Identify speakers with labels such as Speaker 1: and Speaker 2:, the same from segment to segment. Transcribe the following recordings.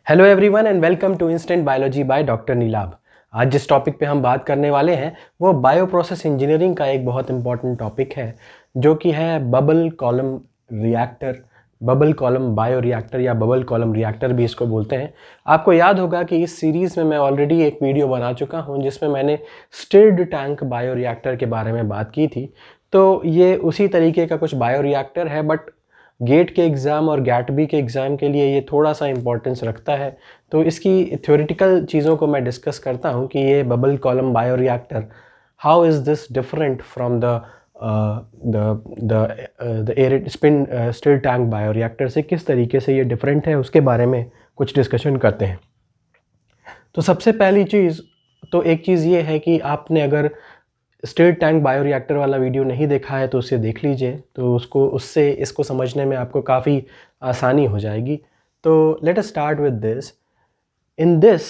Speaker 1: Hello everyone and welcome to instant biology by doctor Neelabh. आज जिस topic पे हम बात करने वाले हैं वो बायो प्रोसेस इंजीनियरिंग का एक बहुत इंपॉर्टेंट टॉपिक है जो कि है bubble column reactor, bubble column bio reactor या बबल कॉलम रिएक्टर भी इसको बोलते हैं। आपको याद होगा कि इस सीरीज़ में मैं ऑलरेडी एक वीडियो बना चुका हूँ जिसमें मैंने स्टिर्ड टैंक बायो रिएक्टर के बारे में बात की थी। तो ये उसी तरीके का कुछ बायो रिएक्टर है, बट गेट के एग्ज़ाम और गैट बी के एग्ज़ाम के लिए ये थोड़ा सा इम्पोर्टेंस रखता है। तो इसकी थ्योरेटिकल चीज़ों को मैं डिस्कस करता हूँ कि ये bubble column bio reactor, how is this different from the air spin stir tank bio reactor से, किस तरीके से ये डिफरेंट है उसके बारे में कुछ डिस्कशन करते हैं। तो सबसे पहली चीज़ तो एक चीज़ ये है कि आपने अगर स्टिर टैंक बायो रिएक्टर वाला वीडियो नहीं देखा है तो उसे देख लीजिए, तो उससे इसको समझने में आपको काफ़ी आसानी हो जाएगी। तो let us start with this. In this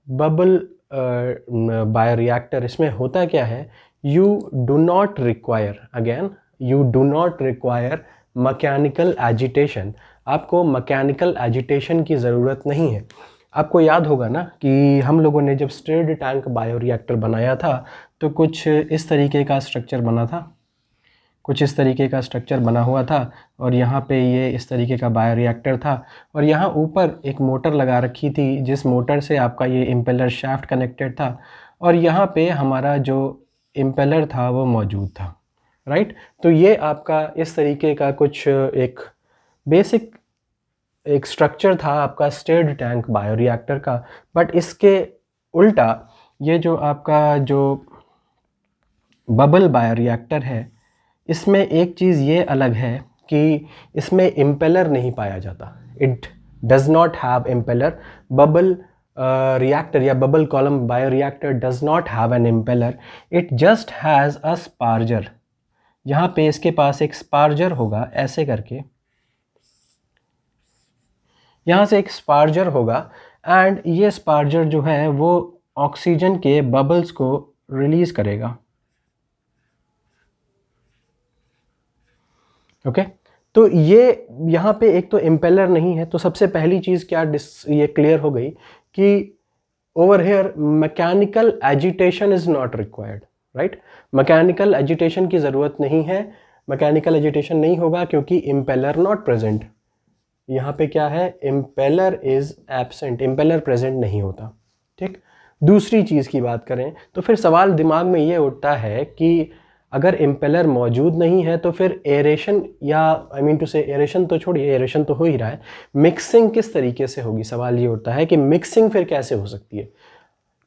Speaker 1: bubble bio reactor, इसमें होता क्या है, you do not require mechanical agitation. आपको मैकेनिकल एजिटेशन की ज़रूरत नहीं है। आपको याद होगा ना कि हम लोगों ने जब स्टिर्ड टैंक बायो रिएक्टर बनाया था तो कुछ इस तरीके का स्ट्रक्चर बना हुआ था और यहाँ पे ये इस तरीके का बायो रिएक्टर था और यहाँ ऊपर एक मोटर लगा रखी थी जिस मोटर से आपका ये इम्पेलर शाफ्ट कनेक्टेड था और यहाँ पे हमारा जो इम्पेलर था वो मौजूद था, राइट। तो ये आपका इस तरीके का कुछ एक बेसिक एक स्ट्रक्चर था आपका स्टिर्ड टैंक बायो रिएक्टर का। बट इसके उल्टा ये जो आपका जो बबल बायो रिएक्टर है इसमें एक चीज़ ये अलग है कि इसमें इम्पेलर नहीं पाया जाता। It does not have impeller. Bubble reactor या bubble column bio reactor does not have an impeller, it just has a sparger. यहाँ पे इसके पास एक स्पार्जर होगा, ऐसे करके यहाँ से एक स्पार्जर होगा एंड ये स्पार्जर जो है वो ऑक्सीजन के बबल्स को रिलीज़ करेगा। ओके तो ये यहाँ पे एक तो इम्पेलर नहीं है, तो सबसे पहली चीज़ क्या ये क्लियर हो गई कि over here mechanical agitation is not required, right. Mechanical agitation की ज़रूरत नहीं है, मैकेनिकल एजिटेशन नहीं होगा क्योंकि इम्पेलर नॉट प्रेजेंट। यहाँ पे क्या है, impeller is absent, impeller present नहीं होता, ठीक। दूसरी चीज़ की बात करें तो फिर सवाल दिमाग में ये उठता है कि अगर इम्पेलर मौजूद नहीं है तो फिर एरेशन, या आई मीन टू से एरेशन तो छोड़िए, एरेशन तो हो ही रहा है, मिक्सिंग किस तरीके से होगी। सवाल ये उठता है कि मिक्सिंग फिर कैसे हो सकती है,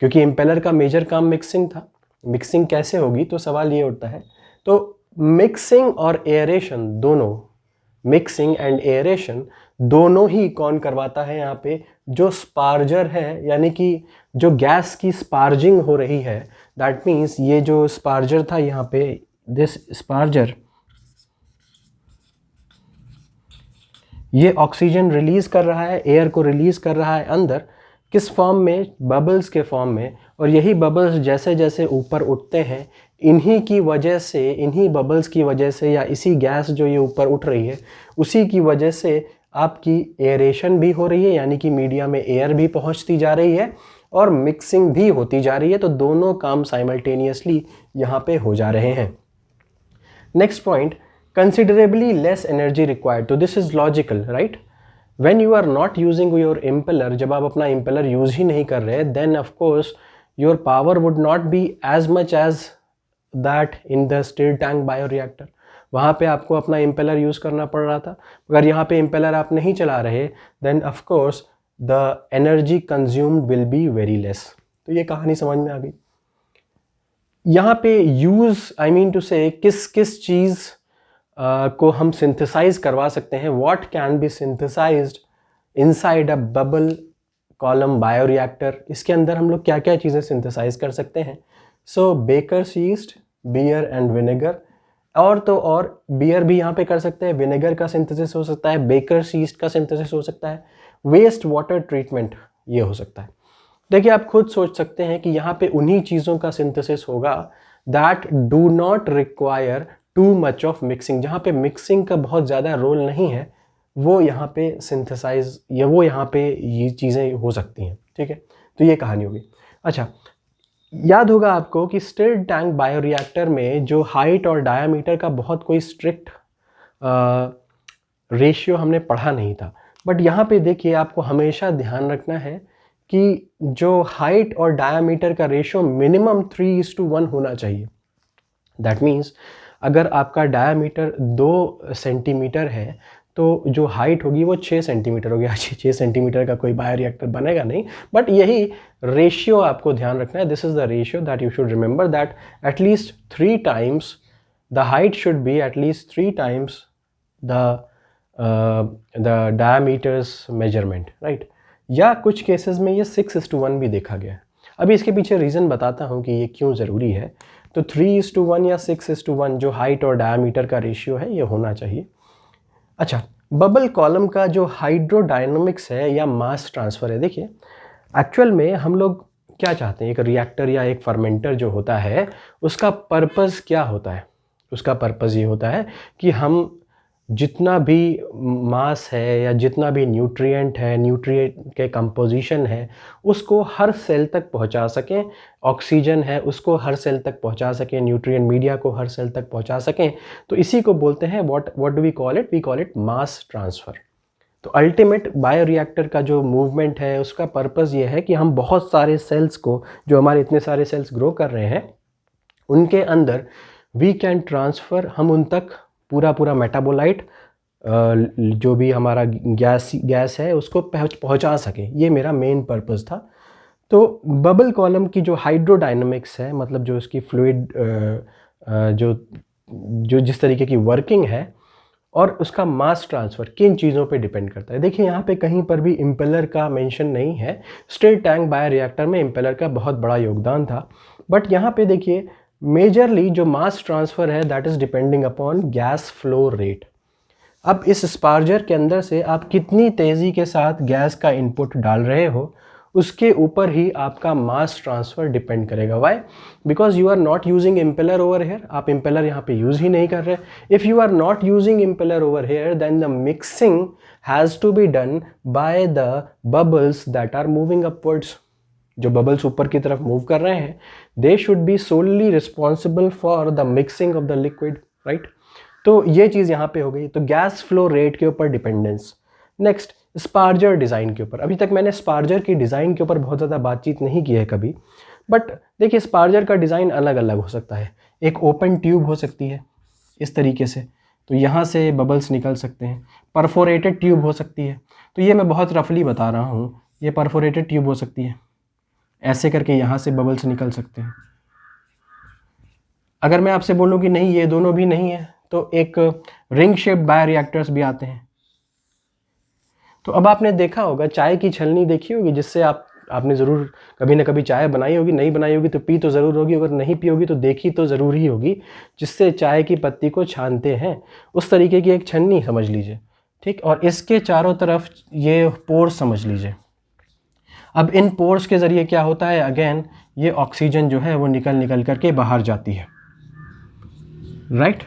Speaker 1: क्योंकि इम्पेलर का मेजर काम मिक्सिंग था, मिक्सिंग कैसे होगी। तो सवाल ये उठता है, तो मिक्सिंग और एरेशन दोनों, मिक्सिंग एंड एरेशन दोनों ही कौन करवाता है यहाँ पे, जो स्पार्जर है, यानी कि जो गैस की स्पार्जिंग हो रही है। दैट मीन्स ये जो स्पार्जर था यहाँ पे, दिस स्पार्जर, ये ऑक्सीजन रिलीज कर रहा है, एयर को रिलीज कर रहा है अंदर, किस फॉर्म में, बबल्स के फॉर्म में। और यही बबल्स जैसे जैसे ऊपर उठते हैं, इन्हीं की वजह से, इन्हीं बबल्स की वजह से, या इसी गैस जो ये ऊपर उठ रही है उसी की वजह से आपकी एरेशन भी हो रही है, यानी कि मीडिया में एयर भी पहुंचती जा रही है और मिक्सिंग भी होती जा रही है। तो दोनों काम साइमल्टेनियसली यहाँ पे हो जा रहे हैं। Next point, considerably less energy required. तो this is logical, right. When you are not using your impeller, जब आप अपना इम्पेलर यूज ही नहीं कर रहे, then of course your power would not be as much as that in the stir tank bio reactor. वहाँ पे आपको अपना इम्पेलर यूज़ करना पड़ रहा था। अगर यहाँ पे इम्पेलर आप नहीं चला रहे, then of course the energy consumed will be very less. तो ये कहानी समझ में आ गई। यहाँ पे यूज़, आई मीन टू से, किस किस चीज़ को हम सिंथेसाइज करवा सकते हैं, what can be synthesised inside a bubble column bio reactor. इसके अंदर हम लोग क्या क्या चीज़ें सिंथेसाइज कर सकते हैं। So bakers yeast, beer and vinegar, और तो और बियर भी यहाँ पे कर सकते हैं, विनेगर का सिंथेसिस हो सकता है, बेकर्स यीस्ट का सिंथेसिस हो सकता है, वेस्ट वाटर ट्रीटमेंट ये हो सकता है। देखिए आप खुद सोच सकते हैं कि यहाँ पे उन्हीं चीज़ों का सिंथेसिस होगा that do not require too much of mixing, जहाँ पे मिक्सिंग का बहुत ज़्यादा रोल नहीं है, वो यहाँ पे सिंथेसाइज या वो यहाँ पे ये चीज़ें हो सकती हैं, ठीक है। तो ये कहानी होगी। अच्छा, याद होगा आपको कि स्टिर्ड टैंक बायोरिएक्टर में जो हाइट और डायामीटर का बहुत कोई स्ट्रिक्ट रेशियो हमने पढ़ा नहीं था, बट यहाँ पे देखिए आपको हमेशा ध्यान रखना है कि जो हाइट और डायामीटर का रेशियो मिनिमम 3:1 होना चाहिए। दैट मीन्स अगर आपका डायामीटर 2 सेंटीमीटर है तो जो हाइट होगी वो 6 सेंटीमीटर होगी। 6 सेंटीमीटर का कोई बायोरिएक्टर बनेगा नहीं, बट यही रेशियो आपको ध्यान रखना है। This is the ratio that you should remember, that at least 3 times the height should be at least 3 times the diameters measurement, right. या कुछ केसेस में ये 6:1 भी देखा गया है। अभी इसके पीछे रीज़न बताता हूँ कि ये क्यों ज़रूरी है। तो 3:1 या 6:1 जो हाइट और डायामीटर का रेशियो है ये होना चाहिए। अच्छा, बबल कॉलम का जो हाइड्रोडायनामिक्स है या मास ट्रांसफ़र है, देखिए एक्चुअल में हम लोग क्या चाहते हैं, एक रिएक्टर या एक फर्मेंटर जो होता है उसका पर्पस क्या होता है। उसका पर्पस ये होता है कि हम जितना भी मास है या जितना भी न्यूट्रिएंट है, न्यूट्रिएंट के कंपोजिशन है, उसको हर सेल तक पहुंचा सकें। ऑक्सीजन है उसको हर सेल तक पहुंचा सकें, न्यूट्रिएंट मीडिया को हर सेल तक पहुंचा सकें। तो इसी को बोलते हैं what do we call it mass transfer. तो अल्टीमेट बायोरिएक्टर का जो मूवमेंट है उसका पर्पस ये है कि हम बहुत सारे सेल्स को, जो हमारे इतने सारे सेल्स ग्रो कर रहे हैं, उनके अंदर वी कैन ट्रांसफ़र, हम उन तक पूरा मेटाबोलाइट जो भी हमारा गैस है उसको पहुंचा सके। ये मेरा मेन पर्पस था। तो बबल कॉलम की जो हाइड्रोडायनामिक्स है, मतलब जो इसकी फ्लूइड जो जिस तरीके की वर्किंग है और उसका मास ट्रांसफ़र किन चीज़ों पे डिपेंड करता है। देखिए यहाँ पे कहीं पर भी इम्पेलर का मेंशन नहीं है। स्टिर्ड टैंक बायोरिएक्टर में इम्पेलर का बहुत बड़ा योगदान था, बट यहाँ पे देखिए मेजरली जो मास ट्रांसफ़र है that is depending upon gas flow rate. अब इस स्पार्जर के अंदर से आप कितनी तेज़ी के साथ गैस का इनपुट डाल रहे हो उसके ऊपर ही आपका मास ट्रांसफ़र डिपेंड करेगा। Why? Because you are not using impeller over here. आप इम्पेलर यहाँ पे यूज़ ही नहीं कर रहे। If you are not using impeller over here then the mixing has to be done by the bubbles that are moving upwards. जो bubbles ऊपर की तरफ मूव कर रहे हैं, they should be solely responsible for the mixing of the liquid, right. तो ये चीज़ यहाँ पे हो गई। तो गैस फ्लो रेट के ऊपर डिपेंडेंस। नेक्स्ट, स्पार्जर डिज़ाइन के ऊपर। अभी तक मैंने स्पार्जर की डिज़ाइन के ऊपर बहुत ज़्यादा बातचीत नहीं की है कभी, बट देखिए स्पार्जर का डिज़ाइन अलग अलग हो सकता है। एक ओपन ट्यूब हो सकती है इस तरीके से, तो यहाँ से बबल्स निकल सकते हैं। परफोरेटेड ट्यूब हो सकती है, तो ये मैं बहुत रफली बता रहा हूँ। ये परफोरेटेड ट्यूब हो सकती है, ऐसे करके यहाँ से बबल्स निकल सकते हैं। अगर मैं आपसे बोलूँ कि नहीं ये दोनों भी नहीं है, तो एक रिंग शेप बायोरिएक्टर्स भी आते हैं। तो अब आपने देखा होगा, चाय की छलनी देखी होगी जिससे आपने ज़रूर कभी ना कभी चाय बनाई होगी, नहीं बनाई होगी तो पी तो ज़रूर होगी, अगर नहीं पी होगी तो देखी तो ज़रूर ही होगी, जिससे चाय की पत्ती को छानते हैं। उस तरीके की एक छन्नी समझ लीजिए, ठीक। और इसके चारों तरफ ये पोर्स समझ लीजिए। अब इन पोर्स के ज़रिए क्या होता है, अगेन ये ऑक्सीजन जो है वो निकल करके बाहर जाती है, राइट।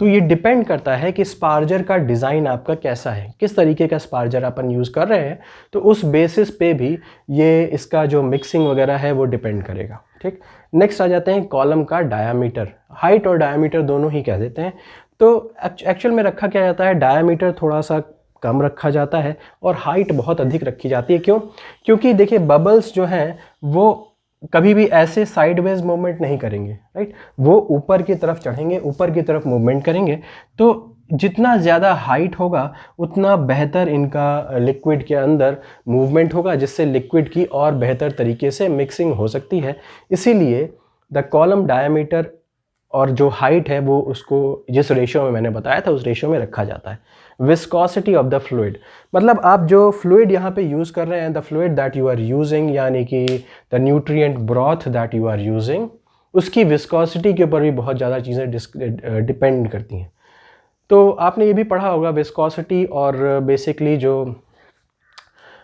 Speaker 1: तो ये डिपेंड करता है कि स्पार्जर का डिज़ाइन आपका कैसा है, किस तरीके का स्पार्जर अपन यूज़ कर रहे हैं, तो उस बेसिस पे भी ये इसका जो मिक्सिंग वगैरह है वो डिपेंड करेगा, ठीक। नेक्स्ट आ जाते हैं कॉलम का डायामीटर। हाइट और डायामीटर दोनों ही कह देते हैं। तो एक्चुअल में रखा क्या जाता है, डायामीटर थोड़ा सा कम रखा जाता है और हाइट बहुत अधिक रखी जाती है। क्यों? क्योंकि देखिए बबल्स जो हैं वो कभी भी ऐसे साइडवेज मूवमेंट नहीं करेंगे, राइट। वो ऊपर की तरफ चढ़ेंगे, ऊपर की तरफ मूवमेंट करेंगे। तो जितना ज़्यादा हाइट होगा उतना बेहतर इनका लिक्विड के अंदर मूवमेंट होगा, जिससे लिक्विड की और बेहतर तरीके से मिक्सिंग हो सकती है। इसीलिए द कॉलम डायामीटर और जो हाइट है वो उसको जिस रेशियो में मैंने बताया था उस रेशियो में रखा जाता है। विस्कोसिटी ऑफ द फ्लूइड, मतलब आप जो फ्लूइड यहाँ पे यूज़ कर रहे हैं, the fluid that you are using, यानी कि the nutrient broth that you are using, उसकी विस्कोसिटी के ऊपर भी बहुत ज़्यादा चीज़ें डिपेंड करती हैं। तो आपने ये भी पढ़ा होगा विस्कोसिटी, और बेसिकली जो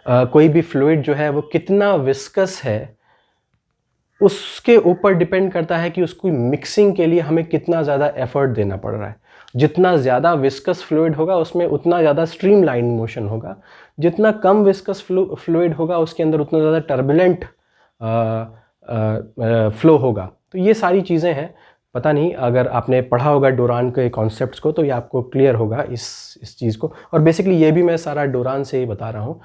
Speaker 1: कोई भी फ्लूइड जो है वो कितना विस्कस है उसके ऊपर डिपेंड करता है कि उसकी मिक्सिंग के लिए हमें कितना ज़्यादा एफर्ट देना पड़ रहा है। जितना ज़्यादा विस्कस फ्लूइड होगा उसमें उतना ज़्यादा स्ट्रीमलाइन मोशन होगा, जितना कम विस्कस फ्लूइड होगा उसके अंदर उतना ज़्यादा टर्बुलेंट फ्लो होगा। तो ये सारी चीज़ें हैं, पता नहीं अगर आपने पढ़ा होगा डोरान के कॉन्सेप्ट्स को तो ये आपको क्लियर होगा इस चीज़ को। और बेसिकली ये भी मैं सारा डोरान से ही बता रहा हूँ,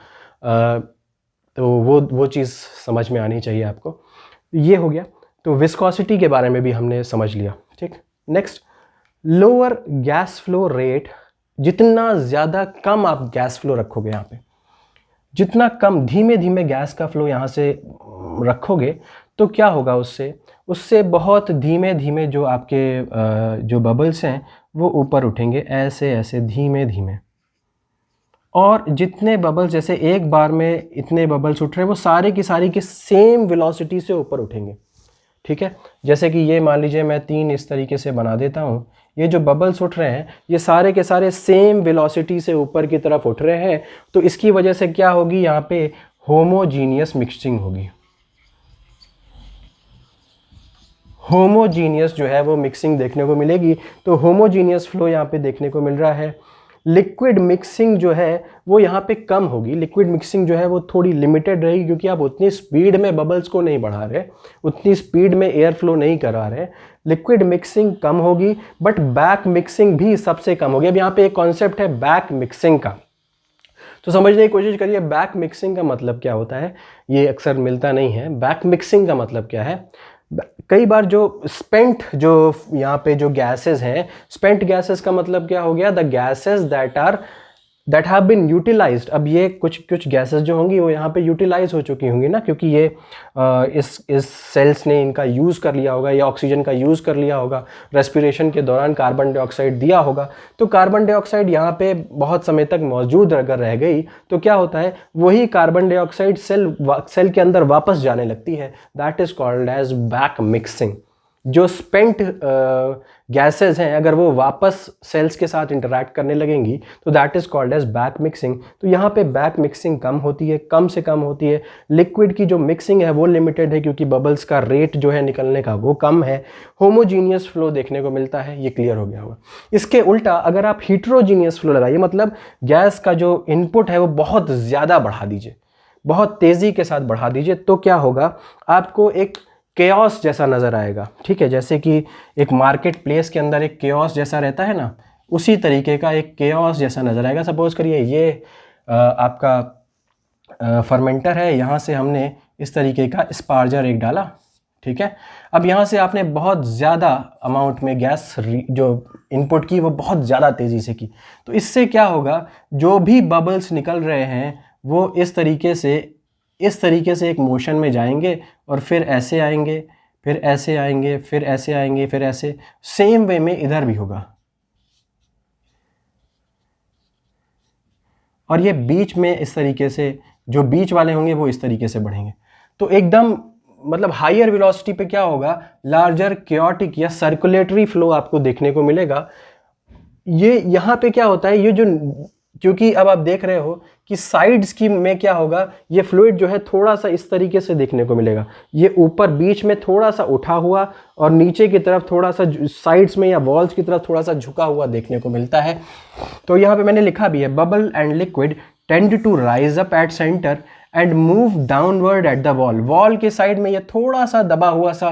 Speaker 1: तो वो चीज़ समझ में आनी चाहिए आपको। ये हो गया, तो विस्कोसिटी के बारे में भी हमने समझ लिया, ठीक। Next, lower gas flow rate, जितना ज़्यादा कम आप गैस फ्लो रखोगे यहाँ पे, जितना कम धीमे धीमे गैस का फ्लो यहाँ से रखोगे तो क्या होगा, उससे बहुत धीमे धीमे जो आपके जो बबल्स हैं वो ऊपर उठेंगे, ऐसे ऐसे धीमे धीमे। और जितने बबल्स, जैसे एक बार में इतने बबल्स उठ रहे हैं, वो सारे की सेम वेलोसिटी से ऊपर उठेंगे, ठीक है। जैसे कि ये मान लीजिए मैं 3 इस तरीके से बना देता हूँ, ये जो बबल्स उठ रहे हैं ये सारे के सारे सेम वेलोसिटी से ऊपर की तरफ उठ रहे हैं। तो इसकी वजह से क्या होगी, यहाँ पे होमोजीनियस मिक्सिंग होगी। होमोजीनियस जो है वो मिक्सिंग देखने को मिलेगी। तो होमोजीनियस फ्लो यहाँ पे देखने को मिल रहा है। लिक्विड मिक्सिंग जो है वो यहाँ पे कम होगी। लिक्विड मिक्सिंग जो है वो थोड़ी लिमिटेड रहेगी, क्योंकि आप उतनी स्पीड में बबल्स को नहीं बढ़ा रहे, उतनी स्पीड में एयर फ्लो नहीं करा रहे। लिक्विड मिक्सिंग कम होगी, बट बैक मिक्सिंग भी सबसे कम होगी। अब यहाँ पे एक कॉन्सेप्ट है बैक मिक्सिंग का, तो समझने की कोशिश करिए बैक मिक्सिंग का मतलब क्या होता है। ये अक्सर मिलता नहीं है। बैक मिक्सिंग का मतलब क्या है, कई बार जो स्पेंट, जो यहाँ पे जो गैसेस हैं, स्पेंट गैसेस का मतलब क्या हो गया, the gases that have been utilized. अब ये कुछ गैसेस जो होंगी वो यहाँ पे यूटिलाइज हो चुकी होंगी ना, क्योंकि ये इस सेल्स ने इनका यूज़ कर लिया होगा, या ऑक्सीजन का यूज़ कर लिया होगा, रेस्पिरेशन के दौरान कार्बन डाइऑक्साइड दिया होगा। तो कार्बन डाइऑक्साइड यहाँ पे बहुत समय तक मौजूद अगर रह गई तो क्या होता है, वही कार्बन डाइऑक्साइड सेल के अंदर वापस जाने लगती है। That is called as back mixing. जो स्पेंट गैसेस हैं अगर वो वापस सेल्स के साथ इंटरैक्ट करने लगेंगी तो that is called as back mixing. तो यहाँ पे बैक मिक्सिंग कम होती है, कम से कम होती है। लिक्विड की जो मिक्सिंग है वो लिमिटेड है, क्योंकि बबल्स का रेट जो है निकलने का वो कम है। होमोजीनियस फ्लो देखने को मिलता है, ये क्लियर हो गया होगा। इसके उल्टा अगर आप हीट्रोजीनियस फ्लो लगाइए, मतलब गैस का जो इनपुट है वो बहुत ज़्यादा बढ़ा दीजिए, बहुत तेज़ी के साथ बढ़ा दीजिए, तो क्या होगा, आपको एक केओस जैसा नज़र आएगा, ठीक है। जैसे कि एक मार्केट प्लेस के अंदर एक केओस जैसा रहता है ना, उसी तरीके का एक केओस जैसा नज़र आएगा। सपोज़ करिए ये आपका फर्मेंटर है, यहाँ से हमने इस तरीके का स्पार्जर एक डाला, ठीक है। अब यहाँ से आपने बहुत ज़्यादा अमाउंट में गैस जो इनपुट की वो बहुत ज़्यादा तेज़ी से की, तो इससे क्या होगा, जो भी बबल्स निकल रहे हैं वो इस तरीके से एक मोशन में जाएंगे और फिर ऐसे आएंगे, फिर ऐसे आएंगे, फिर ऐसे आएंगे, फिर ऐसे। सेम वे में इधर भी होगा, और ये बीच में इस तरीके से, जो बीच वाले होंगे वो इस तरीके से बढ़ेंगे। तो एकदम मतलब हायर वेलोसिटी पे क्या होगा, लार्जर क्योटिक या सर्कुलेटरी फ्लो आपको देखने को मिलेगा। ये यहाँ पे क्या होता है, ये जो, क्योंकि अब आप देख रहे हो कि साइड्स की में क्या होगा, ये फ्लूइड जो है थोड़ा सा इस तरीके से देखने को मिलेगा। ये ऊपर बीच में थोड़ा सा उठा हुआ और नीचे की तरफ थोड़ा सा साइड्स में या वॉल्स की तरफ थोड़ा सा झुका हुआ देखने को मिलता है। तो यहाँ पे मैंने लिखा भी है, bubble and liquid tend to rise up at centre and move downward at the wall. Wall के साइड में ये थोड़ा सा दबा हुआ सा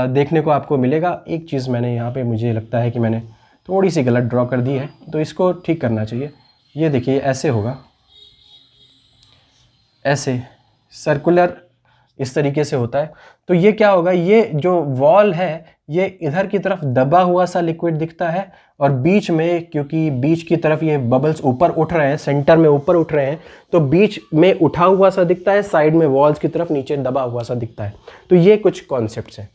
Speaker 1: देखने को आपको मिलेगा। एक चीज़ मैंने यहाँ पे, मुझे लगता है कि मैंने थोड़ी सी गलत ड्रॉ कर दी है, तो इसको ठीक करना चाहिए। ये देखिए ऐसे होगा, ऐसे सर्कुलर इस तरीके से होता है। तो ये क्या होगा, ये जो वॉल है ये इधर की तरफ दबा हुआ सा लिक्विड दिखता है, और बीच में, क्योंकि बीच की तरफ ये बबल्स ऊपर उठ रहे हैं, सेंटर में ऊपर उठ रहे हैं, तो बीच में उठा हुआ सा दिखता है, साइड में वॉल्स की तरफ नीचे दबा हुआ सा दिखता है। तो ये कुछ कॉन्सेप्ट्स हैं।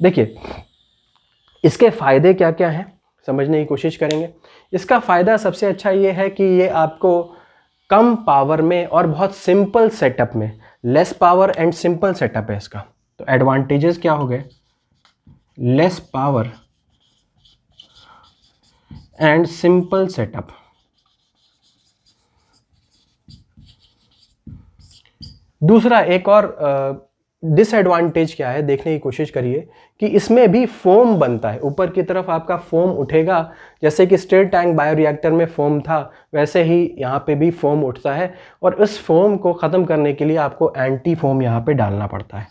Speaker 1: देखिए इसके फ़ायदे क्या क्या हैं समझने की कोशिश करेंगे। इसका फ़ायदा सबसे अच्छा ये है कि ये आपको कम पावर में और बहुत सिंपल सेटअप में, less power and simple setup है इसका। तो एडवांटेजेस क्या हो गए, less power and simple setup. दूसरा एक और डिसएडवांटेज क्या है देखने की कोशिश करिए कि इसमें भी फोम बनता है, ऊपर की तरफ आपका फोम उठेगा। जैसे कि स्टिर टैंक बायोरिएक्टर में फोम था, वैसे ही यहाँ पे भी फोम उठता है, और इस फोम को ख़त्म करने के लिए आपको एंटी फोम यहाँ पे डालना पड़ता है।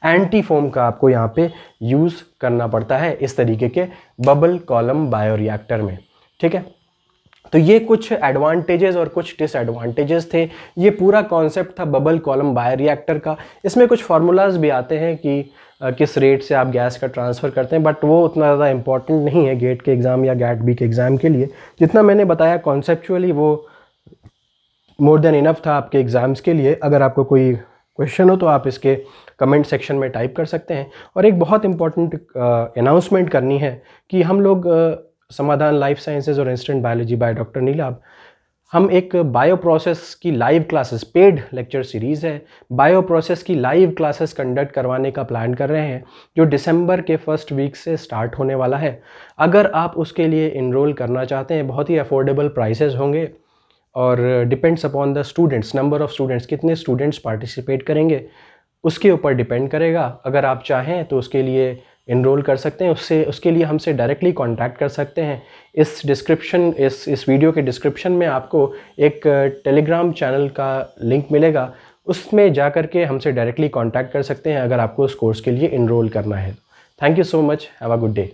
Speaker 1: एंटी फोम का आपको यहाँ पे यूज़ करना पड़ता है इस तरीके के बबल कॉलम बायोरिएक्टर में, ठीक है। तो ये कुछ एडवांटेजेस और कुछ डिसएडवांटेजेस थे। ये पूरा कॉन्सेप्ट था बबल कॉलम बायोरिएक्टर का। इसमें कुछ फार्मूलाज भी आते हैं कि किस रेट से आप गैस का ट्रांसफ़र करते हैं, बट वो उतना ज़्यादा इंपॉर्टेंट नहीं है गेट के एग्ज़ाम या गैट बी के एग्ज़ाम के लिए। जितना मैंने बताया कॉन्सेप्चुअली वो मोर देन इनफ था आपके एग्ज़ाम्स के लिए। अगर आपको कोई क्वेश्चन हो तो आप इसके कमेंट सेक्शन में टाइप कर सकते हैं। और एक बहुत इंपॉर्टेंट अनाउंसमेंट करनी है कि हम लोग समाधान लाइफ साइंसेज और instant biology by doctor Nilabh, हम एक बायो प्रोसेस की live classes, paid lecture series है, बायो प्रोसेस की लाइव क्लासेस कंडक्ट करवाने का प्लान कर रहे हैं, जो दिसंबर के फर्स्ट वीक से स्टार्ट होने वाला है। अगर आप उसके लिए इनरोल करना चाहते हैं, बहुत ही अफोर्डेबल प्राइसेस होंगे और depends upon the students, number of students, कितने स्टूडेंट्स पार्टिसिपेट करेंगे उसके ऊपर डिपेंड करेगा। अगर आप चाहें तो उसके लिए इनरोल कर सकते हैं, उसके लिए हमसे डायरेक्टली कांटेक्ट कर सकते हैं। इस वीडियो के डिस्क्रिप्शन में आपको एक टेलीग्राम चैनल का लिंक मिलेगा, उसमें जा कर के हमसे डायरेक्टली कांटेक्ट कर सकते हैं अगर आपको उस कोर्स के लिए इनरोल करना है। Thank you so much, have a good day.